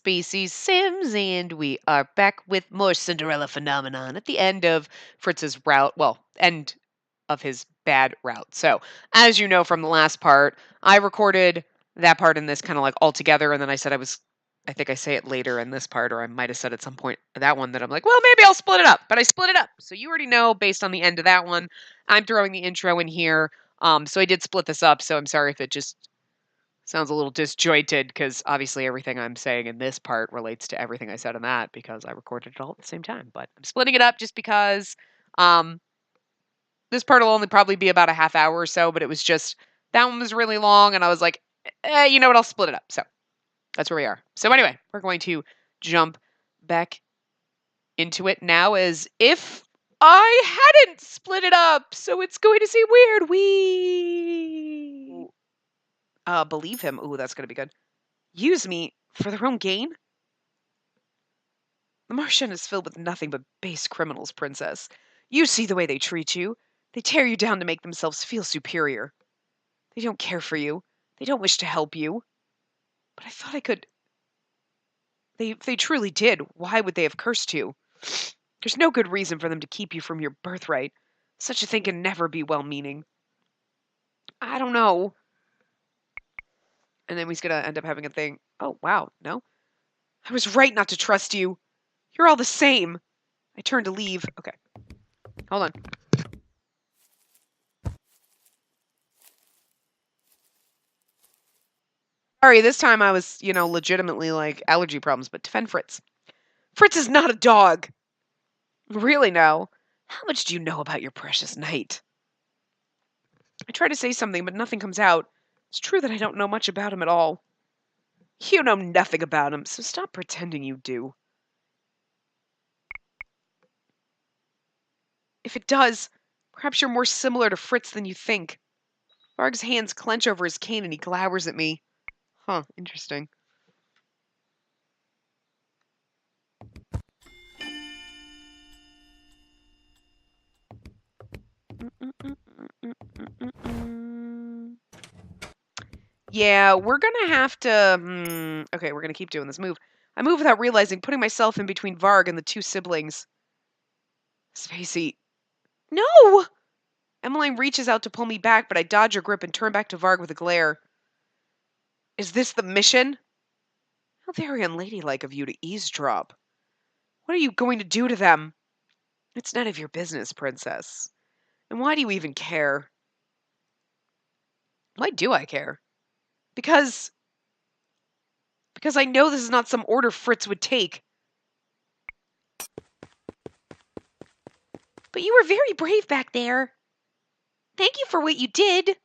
Spacey Sims, and we are back with more Cinderella phenomenon at the end of Fritz's route. Well, end of his bad route. So, as you know from the last part, I recorded that part in this kind of like all together, and then I think I say it later in this part, or I might have said at some point that one that I'm like, well, maybe I'll split it up, but I split it up. So you already know based on the end of that one. I'm throwing the intro in here. So I did split this up, so I'm sorry if it just sounds a little disjointed because obviously everything I'm saying in this part relates to everything I said in that because I recorded it all at the same time. But I'm splitting it up just because um, this part will only probably be about a half hour or so, but it was just that one was really long and I was like, you know what, I'll split it up. So that's where we are. So anyway, we're going to jump back into it now as if I hadn't split it up. So it's going to seem weird. We believe him. Ooh, that's going to be good. Use me for their own gain? The Martian is filled with nothing but base criminals, Princess. You see the way they treat you. They tear you down to make themselves feel superior. They don't care for you. They don't wish to help you. But I thought I could... If they truly did, why would they have cursed you? There's no good reason for them to keep you from your birthright. Such a thing can never be well-meaning. I don't know. And then he's going to end up having a thing. Oh, wow. No? I was right not to trust you. You're all the same. I turned to leave. Okay. Hold on. Sorry, this time I was, legitimately like allergy problems, but defend Fritz. Fritz is not a dog. Really now? How much do you know about your precious knight? I try to say something, but nothing comes out. It's true that I don't know much about him at all. You know nothing about him, so stop pretending you do. If it does, perhaps you're more similar to Fritz than you think. Varg's hands clench over his cane and he glowers at me. Huh, interesting. Yeah, we're gonna have to... Okay, we're gonna keep doing this move. I move without realizing, putting myself in between Varg and the two siblings. Spacey. No! Emmeline reaches out to pull me back, but I dodge her grip and turn back to Varg with a glare. Is this the mission? How very unladylike of you to eavesdrop. What are you going to do to them? It's none of your business, Princess. And why do you even care? Why do I care? Because I know this is not some order Fritz would take. But you were very brave back there. Thank you for what you did.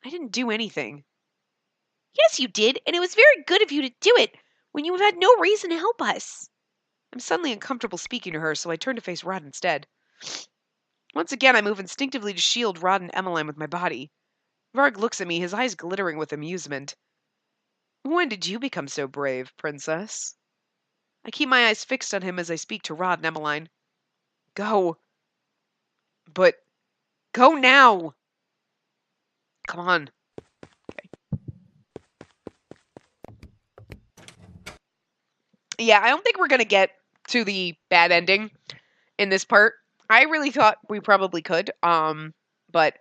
I didn't do anything. Yes, you did, and it was very good of you to do it when you had no reason to help us. I'm suddenly uncomfortable speaking to her, so I turn to face Rod instead. Once again, I move instinctively to shield Rod and Emmeline with my body. Varg looks at me, his eyes glittering with amusement. When did you become so brave, Princess? I keep my eyes fixed on him as I speak to Rod and Emmeline. Go. But go now. Come on. Okay. Yeah, I don't think we're going to get to the bad ending in this part. I really thought we probably could. But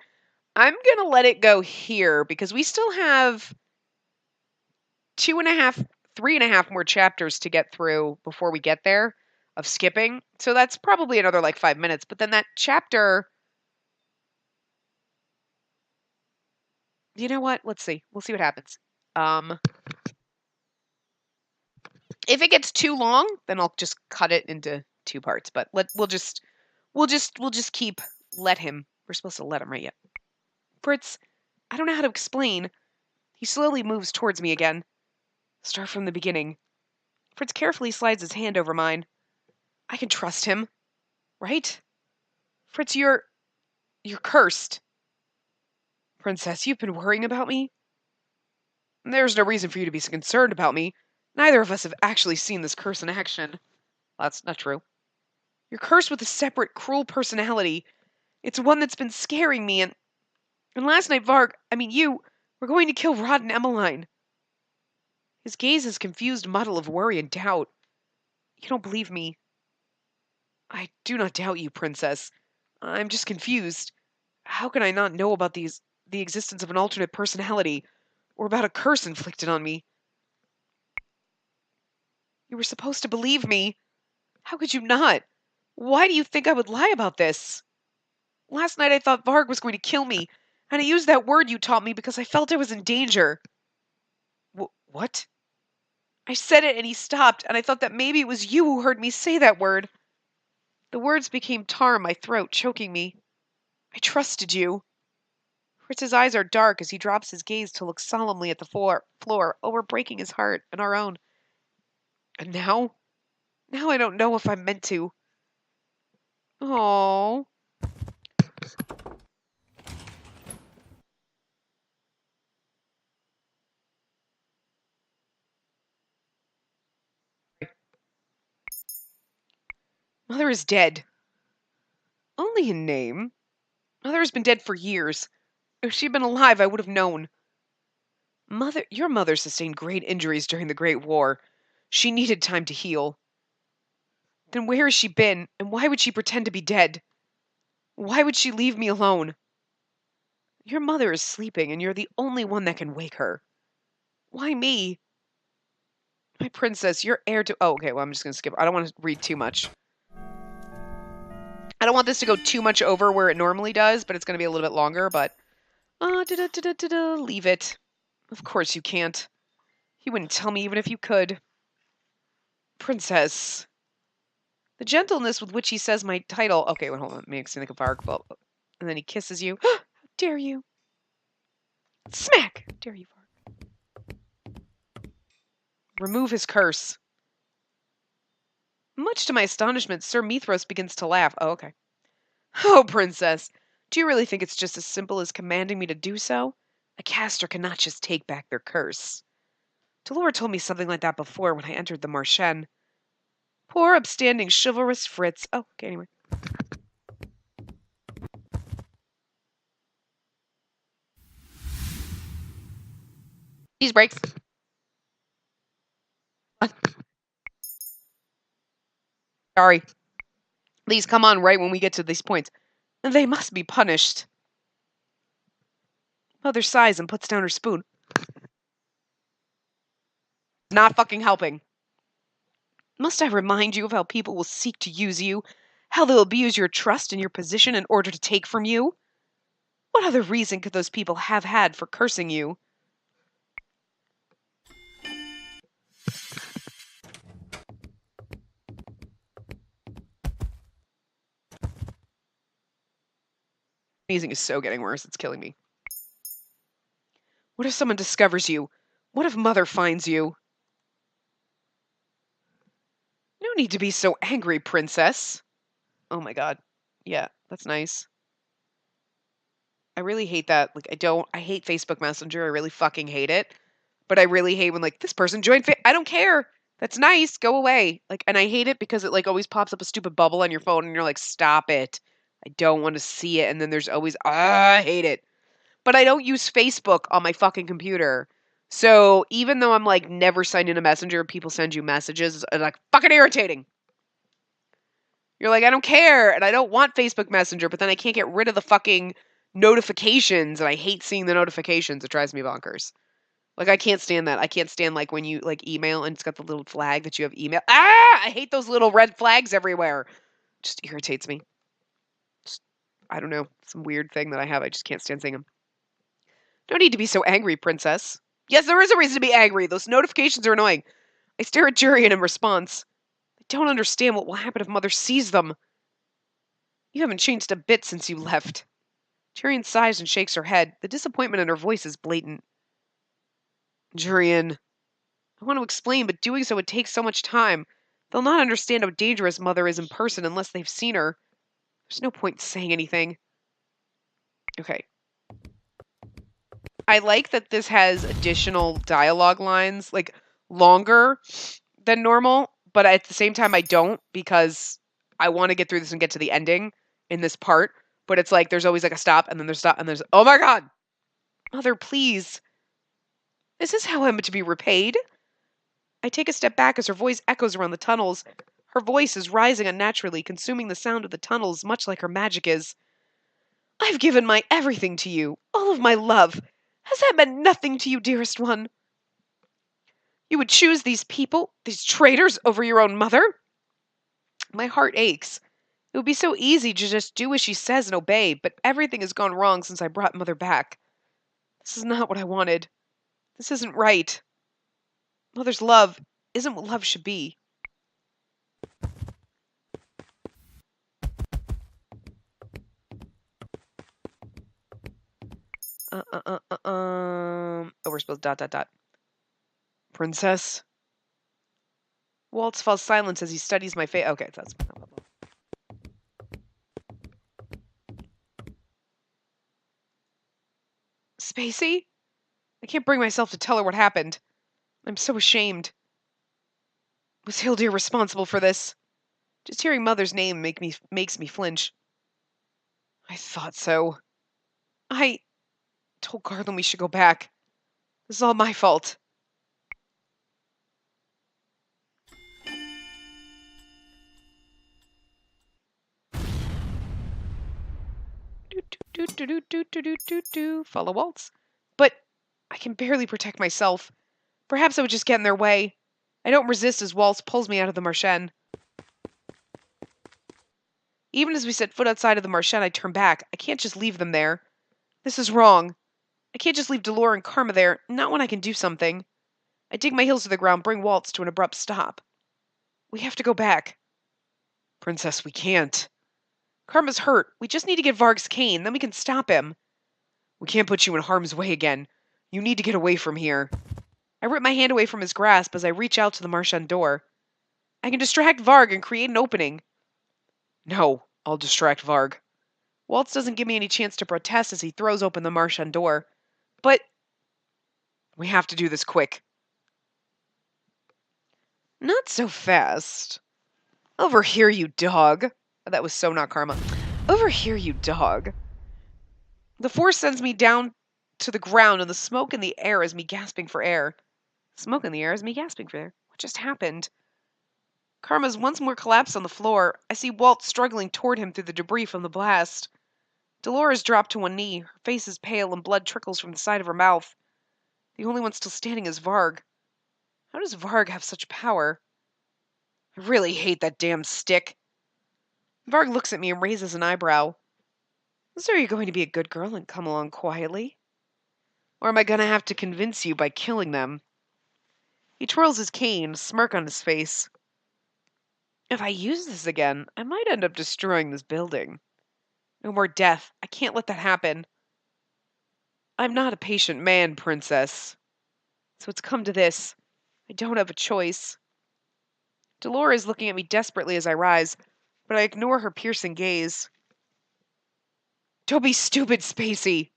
I'm going to let it go here because we still have 2.5, 3.5 more chapters to get through before we get there of skipping. So that's probably another like 5 minutes. But then that chapter, you know what? Let's see. We'll see what happens. If it gets too long, then I'll just cut it into 2 parts. But we'll just let him. We're supposed to let him, right? Yeah. Fritz, I don't know how to explain. He slowly moves towards me again. Start from the beginning. Fritz carefully slides his hand over mine. I can trust him, right? Fritz, you're cursed. Princess, you've been worrying about me? There's no reason for you to be concerned about me. Neither of us have actually seen this curse in action. That's not true. You're cursed with a separate, cruel personality. It's one that's been scaring me, and last night, you were going to kill Rod and Emmeline. His gaze is confused muddle of worry and doubt. You don't believe me. I do not doubt you, princess. I'm just confused. How can I not know about the existence of an alternate personality, or about a curse inflicted on me? You were supposed to believe me. How could you not? Why do you think I would lie about this? Last night I thought Varg was going to kill me, and I used that word you taught me because I felt I was in danger. What? I said it and he stopped, and I thought that maybe it was you who heard me say that word. The words became tar in my throat, choking me. I trusted you. Fritz's eyes are dark as he drops his gaze to look solemnly at the floor, over breaking his heart and our own. And now? Now I don't know if I'm meant to. Oh. Mother is dead. Only in name. Mother has been dead for years. If she'd been alive, I would have known. Your mother sustained great injuries during the Great War. She needed time to heal. Then where has she been, and why would she pretend to be dead? Why would she leave me alone? Your mother is sleeping, and you're the only one that can wake her. Why me? My princess, you're heir to... Oh, okay, well, I'm just going to skip. I don't want to read too much. I don't want this to go too much over where it normally does, but it's going to be a little bit longer, but... leave it. Of course you can't. You wouldn't tell me even if you could. Princess. The gentleness with which he says my title... Okay, wait, hold on. Makes me think of Varg. And then he kisses you. How dare you? Smack! How dare you, Varg? Remove his curse. Much to my astonishment, Sir Mithros begins to laugh. Oh, okay. Oh, princess. Do you really think it's just as simple as commanding me to do so? A caster cannot just take back their curse. Delora told me something like that before when I entered the Marchen. Poor, upstanding, chivalrous Fritz. Oh, okay, anyway. These breaks. Sorry. Please come on right when we get to these points. They must be punished. Mother sighs and puts down her spoon. Not fucking helping. Must I remind you of how people will seek to use you? How they'll abuse your trust and your position in order to take from you? What other reason could those people have had for cursing you? Sneezing is so getting worse, it's killing me. What if someone discovers you? What if Mother finds you? No need to be so angry, princess. Oh my god. Yeah, that's nice. I really hate that. Like, I hate Facebook Messenger. I really fucking hate it. But I really hate when, like, this person joined I don't care. That's nice. Go away. Like, and I hate it because it, like, always pops up a stupid bubble on your phone and you're like, stop it. I don't want to see it. And then there's always, I hate it. But I don't use Facebook on my fucking computer. So even though I'm, like, never signed in a Messenger, people send you messages. It's, like, fucking irritating. You're like, I don't care. And I don't want Facebook Messenger, but then I can't get rid of the fucking notifications, and I hate seeing the notifications. It drives me bonkers. Like, I can't stand that. I can't stand, like, when you, like, email and it's got the little flag that you have email. I hate those little red flags everywhere. Just irritates me. Just, I don't know. Some weird thing that I have. I just can't stand seeing them. No need to be so angry, princess. Yes, there is a reason to be angry. Those notifications are annoying. I stare at Jurian in response. I don't understand what will happen if Mother sees them. You haven't changed a bit since you left. Jurian sighs and shakes her head. The disappointment in her voice is blatant. Jurian, I want to explain, but doing so would take so much time. They'll not understand how dangerous Mother is in person unless they've seen her. There's no point in saying anything. Okay. I like that this has additional dialogue lines, like, longer than normal, but at the same time I don't, because I want to get through this and get to the ending in this part. But it's like, there's always like a stop, and then there's stop, and there's, oh my god! Mother, please. Is this how I'm to be repaid? I take a step back as her voice echoes around the tunnels. Her voice is rising unnaturally, consuming the sound of the tunnels, much like her magic is. I've given my everything to you, all of my love. Has that meant nothing to you, dearest one? You would choose these people, these traitors, over your own mother? My heart aches. It would be so easy to just do as she says and obey, but everything has gone wrong since I brought Mother back. This is not what I wanted. This isn't right. Mother's love isn't what love should be. Oh, we're supposed ... Princess? Waltz falls silent as he studies my face. Okay, that's... Spacey? I can't bring myself to tell her what happened. I'm so ashamed. Was Hildir responsible for this? Just hearing Mother's name makes me flinch. I thought so. I told Garland we should go back. This is all my fault. Follow Waltz. But I can barely protect myself. Perhaps I would just get in their way. I don't resist as Waltz pulls me out of the Marchen. Even as we set foot outside of the Marchen, I turn back. I can't just leave them there. This is wrong. I can't just leave Delore and Karma there, not when I can do something. I dig my heels to the ground, bring Waltz to an abrupt stop. We have to go back. Princess, we can't. Karma's hurt. We just need to get Varg's cane, then we can stop him. We can't put you in harm's way again. You need to get away from here. I rip my hand away from his grasp as I reach out to the Marchen door. I can distract Varg and create an opening. No, I'll distract Varg. Waltz doesn't give me any chance to protest as he throws open the Marchen door. But we have to do this quick. Not so fast. Over here, you dog. That was so not Karma. Over here, you dog. The force sends me down to the ground, and the smoke in the air is me gasping for air. Smoke in the air is me gasping for air. What just happened? Karma's once more collapsed on the floor. I see Walt struggling toward him through the debris from the blast. Dolores dropped to one knee. Her face is pale and blood trickles from the side of her mouth. The only one still standing is Varg. How does Varg have such power? I really hate that damn stick. Varg looks at me and raises an eyebrow. So are you going to be a good girl and come along quietly? Or am I going to have to convince you by killing them? He twirls his cane, a smirk on his face. If I use this again, I might end up destroying this building. No more death. I can't let that happen. I'm not a patient man, Princess. So it's come to this. I don't have a choice. Dolores is looking at me desperately as I rise, but I ignore her piercing gaze. Don't be stupid, Spacey!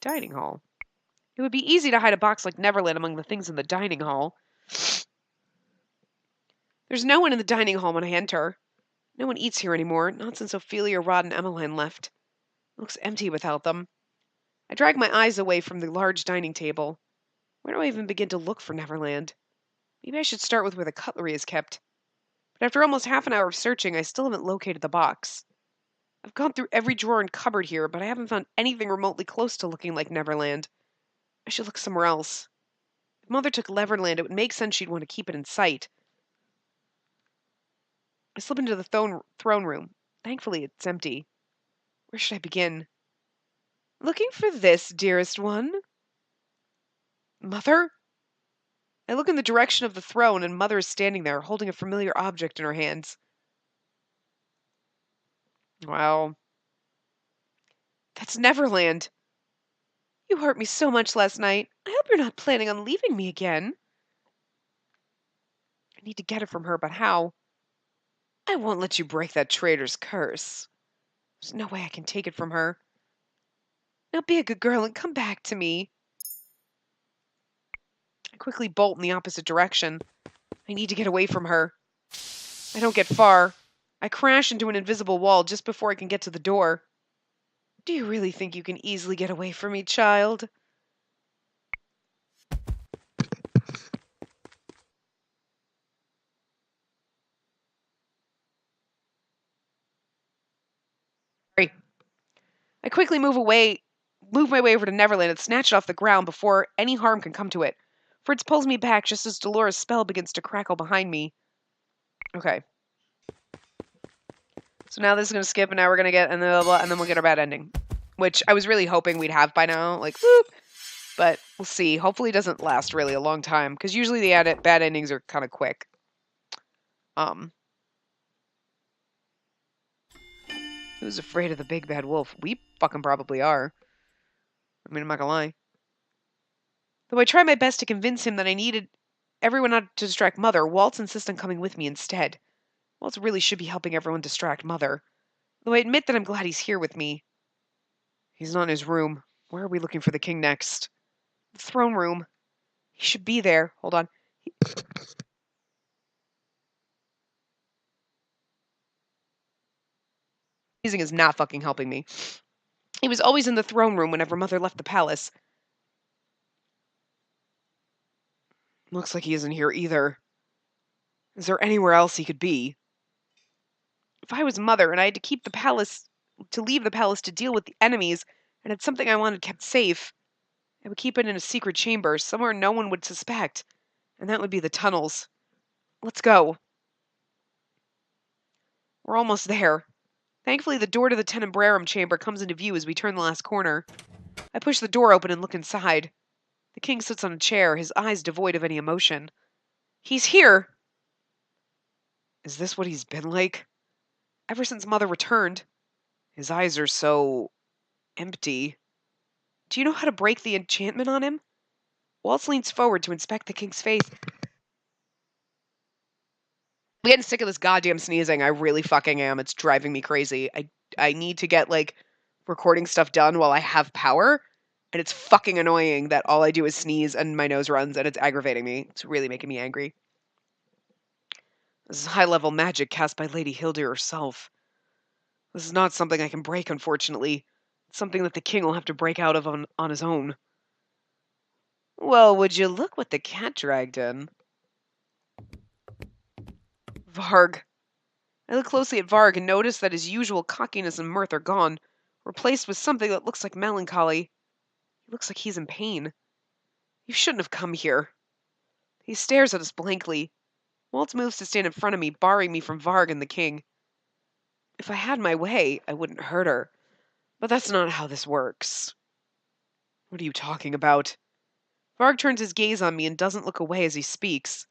Dining hall. It would be easy to hide a box like Neverland among the things in the dining hall. There's no one in the dining hall when I enter. No one eats here anymore, not since Ophelia, Rod, and Emmeline left. It looks empty without them. I drag my eyes away from the large dining table. Where do I even begin to look for Neverland? Maybe I should start with where the cutlery is kept. But after almost half an hour of searching, I still haven't located the box. I've gone through every drawer and cupboard here, but I haven't found anything remotely close to looking like Neverland. I should look somewhere else. If Mother took Neverland, it would make sense she'd want to keep it in sight. I slip into the throne room. Thankfully, it's empty. Where should I begin? Looking for this, dearest one? Mother? I look in the direction of the throne, and Mother is standing there, holding a familiar object in her hands. Wow. That's Neverland. You hurt me so much last night. I hope you're not planning on leaving me again. I need to get it from her, but how? I won't let you break that traitor's curse. There's no way I can take it from her. Now be a good girl and come back to me. I quickly bolt in the opposite direction. I need to get away from her. I don't get far. I crash into an invisible wall just before I can get to the door. Do you really think you can easily get away from me, child? Sorry. I quickly move my way over to Neverland and snatch it off the ground before any harm can come to it. Fritz pulls me back just as Dolores' spell begins to crackle behind me. Okay. So now this is going to skip, and now we're going to get, and then blah, blah, and then we'll get our bad ending. Which I was really hoping we'd have by now, like, whoop! But we'll see. Hopefully it doesn't last really a long time, because usually the bad endings are kind of quick. Who's afraid of the big bad wolf? We fucking probably are. I mean, I'm not gonna lie. Though I try my best to convince him that I needed everyone not to distract Mother, Waltz insists on coming with me instead. Waltz really should be helping everyone distract Mother. Though I admit that I'm glad he's here with me. He's not in his room. Where are we looking for the king next? The throne room. He should be there. Hold on. Sneezing is not fucking helping me. He was always in the throne room whenever Mother left the palace. Looks like he isn't here either. Is there anywhere else he could be? If I was Mother and I had to leave the palace to deal with the enemies, and had something I wanted kept safe, I would keep it in a secret chamber, somewhere no one would suspect, and that would be the tunnels. Let's go. We're almost there. Thankfully, the door to the Tenebrarum chamber comes into view as we turn the last corner. I push the door open and look inside. The king sits on a chair, his eyes devoid of any emotion. He's here! Is this what he's been like? Ever since Mother returned. His eyes are so empty. Do you know how to break the enchantment on him? Waltz leans forward to inspect the king's face. I'm getting sick of this goddamn sneezing. I really fucking am. It's driving me crazy. I need to get, like, recording stuff done while I have power, and it's fucking annoying that all I do is sneeze and my nose runs, and it's aggravating me. It's really making me angry. This is high-level magic cast by Lady Hilda herself. This is not something I can break, unfortunately. It's something that the king will have to break out of on his own. Well, would you look what the cat dragged in? Varg. I look closely at Varg and notice that his usual cockiness and mirth are gone, replaced with something that looks like melancholy. He looks like he's in pain. You shouldn't have come here. He stares at us blankly. Waltz moves to stand in front of me, barring me from Varg and the king. If I had my way, I wouldn't hurt her. But that's not how this works. What are you talking about? Varg turns his gaze on me and doesn't look away as he speaks.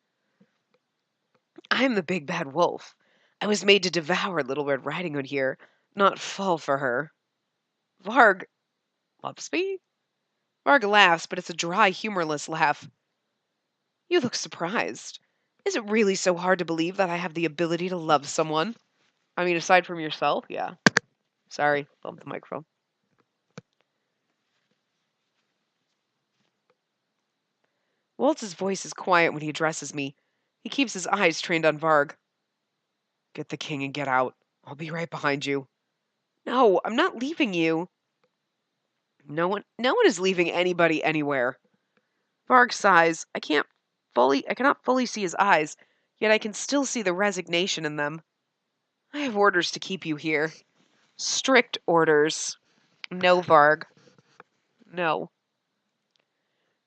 I'm the big bad wolf. I was made to devour Little Red Riding Hood here, not fall for her. Varg loves me? Varg laughs, but it's a dry, humorless laugh. You look surprised. Is it really so hard to believe that I have the ability to love someone? I mean, aside from yourself, yeah. Sorry, bumped the microphone. Waltz's voice is quiet when he addresses me. He keeps his eyes trained on Varg. Get the king and get out. I'll be right behind you. No, I'm not leaving you. No one is leaving anybody anywhere. Varg sighs. I cannot fully see his eyes, yet I can still see the resignation in them. I have orders to keep you here. Strict orders. No, Varg. No.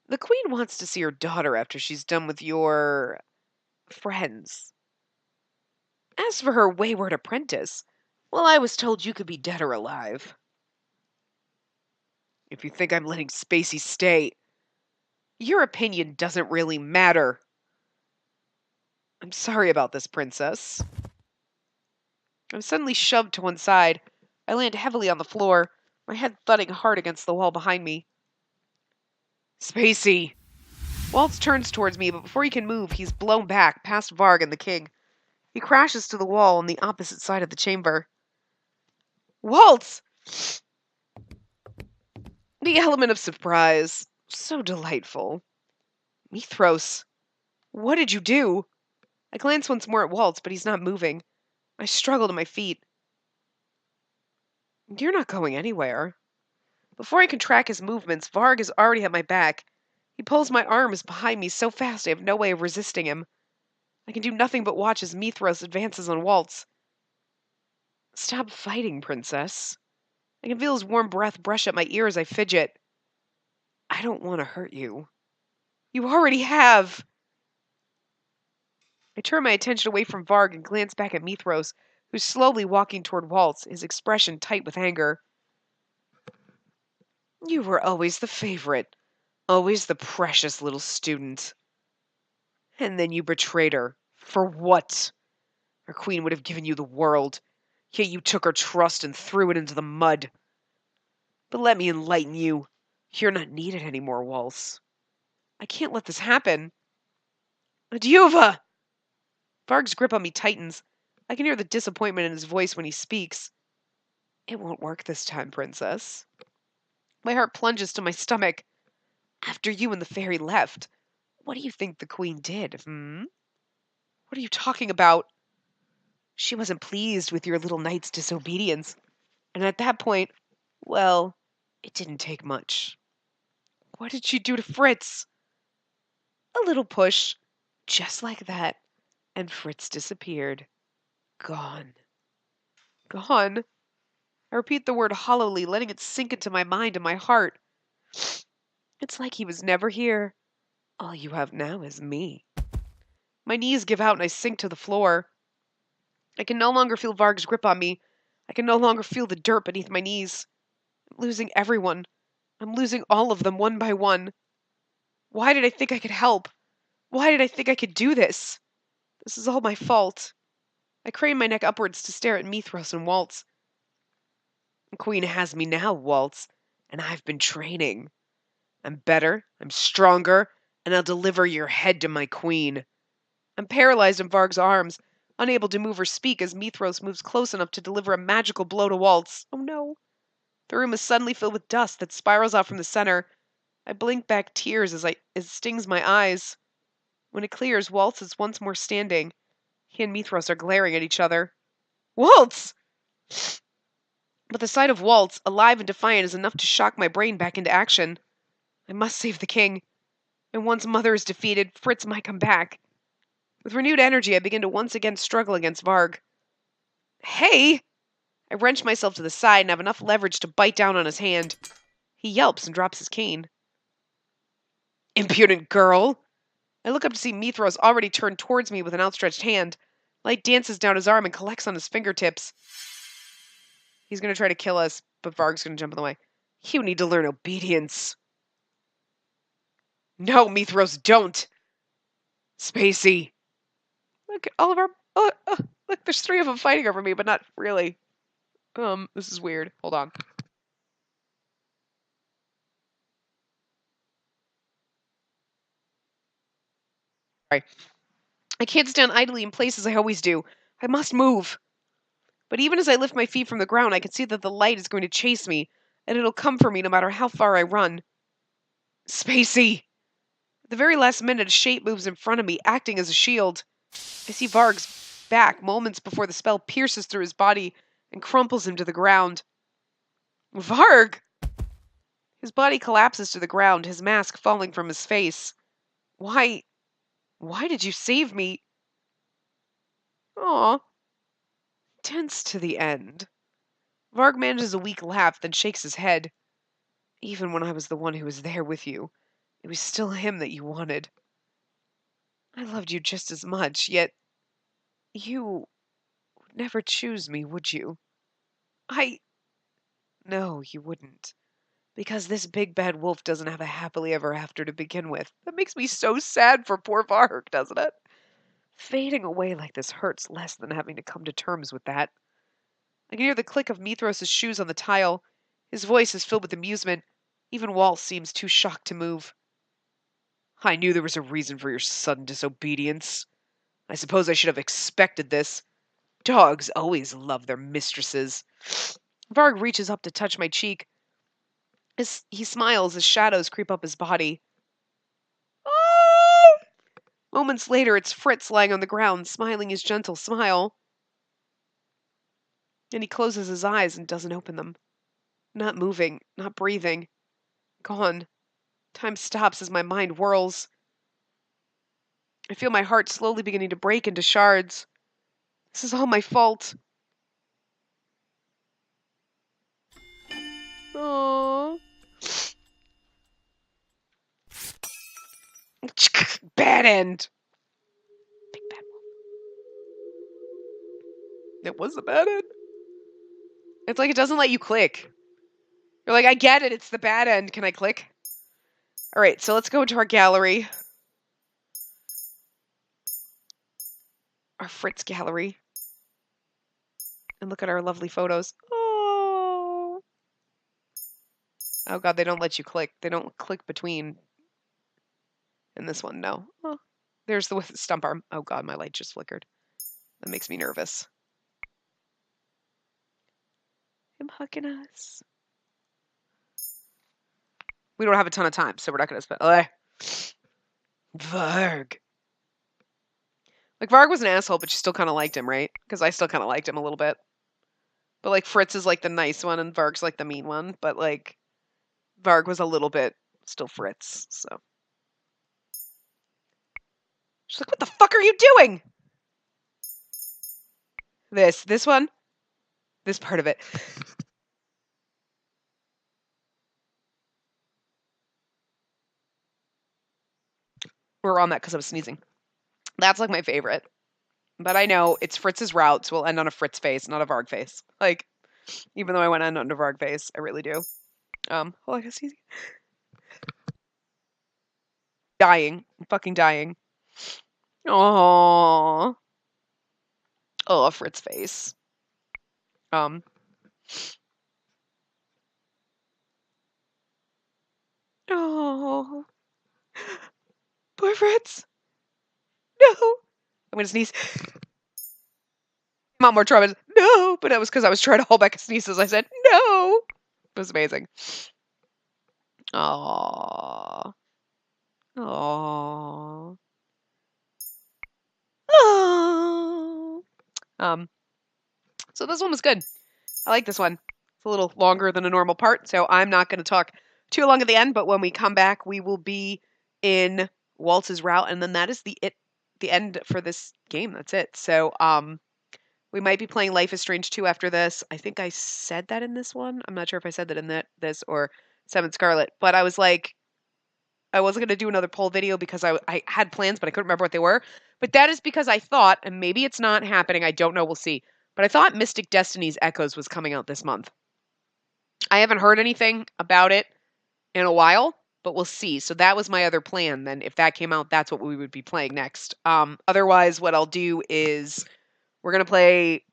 The queen wants to see her daughter after she's done with your friends. As for her wayward apprentice, well, I was told you could be dead or alive. If you think I'm letting Spacey stay, your opinion doesn't really matter. I'm sorry about this, princess. I'm suddenly shoved to one side. I land heavily on the floor, my head thudding hard against the wall behind me. Spacey! Waltz turns towards me, but before he can move, he's blown back, past Varg and the king. He crashes to the wall on the opposite side of the chamber. Waltz! The element of surprise. So delightful. Mithros. What did you do? I glance once more at Waltz, but he's not moving. I struggle to my feet. You're not going anywhere. Before I can track his movements, Varg is already at my back. He pulls my arms behind me so fast I have no way of resisting him. I can do nothing but watch as Mithros advances on Waltz. Stop fighting, princess. I can feel his warm breath brush at my ear as I fidget. I don't want to hurt you. You already have. I turn my attention away from Varg and glance back at Mithros, who's slowly walking toward Waltz, his expression tight with anger. You were always the favorite, always the precious little student. And then you betrayed her. For what? Our queen would have given you the world, yet you took her trust and threw it into the mud. But let me enlighten you. You're not needed anymore, Waltz. I can't let this happen. Adyuva! Varg's grip on me tightens. I can hear the disappointment in his voice when he speaks. It won't work this time, princess. My heart plunges to my stomach. After you and the fairy left, what do you think the queen did, What are you talking about? She wasn't pleased with your little knight's disobedience. And at that point, well, it didn't take much. What did she do to Fritz? A little push, just like that, and Fritz disappeared. Gone. Gone? I repeat the word hollowly, letting it sink into my mind and my heart. It's like he was never here. All you have now is me. My knees give out and I sink to the floor. I can no longer feel Varg's grip on me. I can no longer feel the dirt beneath my knees. I'm losing everyone. I'm losing all of them one by one. Why did I think I could help? Why did I think I could do this? This is all my fault. I crane my neck upwards to stare at Mithros and Waltz. The queen has me now, Waltz, and I've been training. I'm better, I'm stronger, and I'll deliver your head to my queen. I'm paralyzed in Varg's arms, unable to move or speak as Mithros moves close enough to deliver a magical blow to Waltz. Oh no. The room is suddenly filled with dust that spirals out from the center. I blink back tears as it stings my eyes. When it clears, Waltz is once more standing. He and Mithros are glaring at each other. Waltz! But the sight of Waltz, alive and defiant, is enough to shock my brain back into action. I must save the king. And once Mother is defeated, Fritz might come back. With renewed energy, I begin to once again struggle against Varg. Hey! I wrench myself to the side and have enough leverage to bite down on his hand. He yelps and drops his cane. Impudent girl! I look up to see Mithros already turned towards me with an outstretched hand. Light dances down his arm and collects on his fingertips. He's going to try to kill us, but Varg's going to jump in the way. You need to learn obedience. No, Mithros, don't! Spacey! Look at all of our... look, there's 3 of them fighting over me, but not really. This is weird. Hold on. Sorry. I can't stand idly in place as I always do. I must move. But even as I lift my feet from the ground, I can see that the light is going to chase me, and it'll come for me no matter how far I run. Spacey! At the very last minute, a shape moves in front of me, acting as a shield. I see Varg's back moments before the spell pierces through his body and crumples him to the ground. Varg! His body collapses to the ground, his mask falling from his face. Why did you save me? Aw. Tense to the end. Varg manages a weak laugh, then shakes his head. Even when I was the one who was there with you, it was still him that you wanted. I loved you just as much, yet you would never choose me, would you? No, you wouldn't. Because this big bad wolf doesn't have a happily ever after to begin with. That makes me so sad for poor Varg, doesn't it? Fading away like this hurts less than having to come to terms with that. I can hear the click of Mithros' shoes on the tile. His voice is filled with amusement. Even Waltz seems too shocked to move. I knew there was a reason for your sudden disobedience. I suppose I should have expected this. Dogs always love their mistresses. Varg reaches up to touch my cheek. He smiles as shadows creep up his body. Oh! Moments later, it's Fritz lying on the ground, smiling his gentle smile. And he closes his eyes and doesn't open them. Not moving, not breathing. Gone. Time stops as my mind whirls. I feel my heart slowly beginning to break into shards. This is all my fault. Aww. Bad end. Big bad wolf. It was a bad end. It's like it doesn't let you click. You're like, I get it. It's the bad end. Can I click? All right, so let's go into our gallery. Our Fritz gallery. And look at our lovely photos. Oh. Oh, God, they don't let you click. They don't click between. In this one, no. Oh. There's the stump arm. Oh, God, my light just flickered. That makes me nervous. Him hugging us. We don't have a ton of time, so we're not going to spend. Varg. Like, Varg was an asshole, but you still kind of liked him, right? Because I still kind of liked him a little bit. But, like, Fritz is, like, the nice one, and Varg's, like, the mean one. But, like, Varg was a little bit still Fritz, so. She's like, what the fuck are you doing? This one? This part of it. We're on that because I was sneezing. That's, like, my favorite. But I know it's Fritz's route, so we'll end on a Fritz face, not a Varg face. Like, even though I want to end on a Varg face, I really do. Oh, I guess he's dying. I'm fucking dying. Oh, a Fritz face. Oh, poor Fritz. No, I'm gonna sneeze. I'm more traumatized. No, but that was because I was trying to hold back a sneeze as I said no. It was amazing. Aww. Aww. Aww. So this one was good. I like this one. It's a little longer than a normal part, so I'm not going to talk too long at the end, but when we come back, we will be in Waltz's route, and then that is the end for this game. That's it. So, we might be playing Life is Strange 2 after this. I think I said that in this one. I'm not sure if I said that in this or Seven Scarlet, but I was like, I wasn't going to do another poll video because I had plans, but I couldn't remember what they were. But that is because I thought, and maybe it's not happening, I don't know, we'll see. But I thought Mystic Destiny's Echoes was coming out this month. I haven't heard anything about it in a while, but we'll see. So that was my other plan. Then if that came out, that's what we would be playing next. Otherwise, what I'll do is we're going to play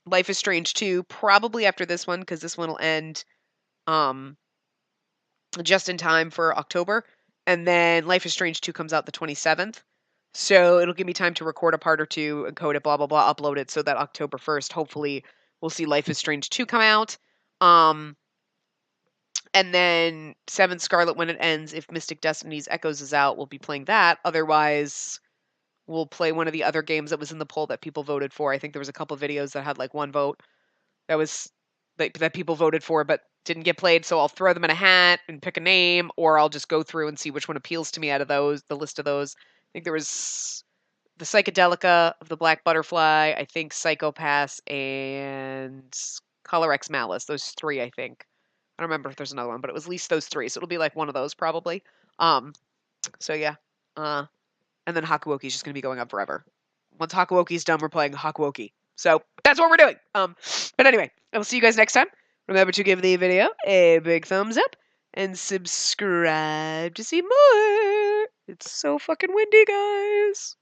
Life is Strange 2 probably after this one because this one will end just in time for October. And then Life is Strange 2 comes out the 27th. So it'll give me time to record a part or two, encode it, blah, blah, blah, upload it so that October 1st, hopefully, we'll see Life is Strange 2 come out. And then Seven Scarlet, when it ends, if Mystic Destiny's Echoes is out, we'll be playing that. Otherwise, we'll play one of the other games that was in the poll that people voted for. I think there was a couple of videos that had like one vote that people voted for but didn't get played. So I'll throw them in a hat and pick a name, or I'll just go through and see which one appeals to me out of those, the list of those. I think there was the Psychedelica of the Black Butterfly, I think Psychopaths, and Color X Malice. Those three, I think. I don't remember if there's another one, but it was at least those three. So it'll be like one of those probably. So yeah. And then Hakuoki's just going to be going on forever. Once Hakuoki's done, we're playing Hakuoki. So that's what we're doing. But anyway, I will see you guys next time. Remember to give the video a big thumbs up and subscribe to see more. It's so fucking windy, guys.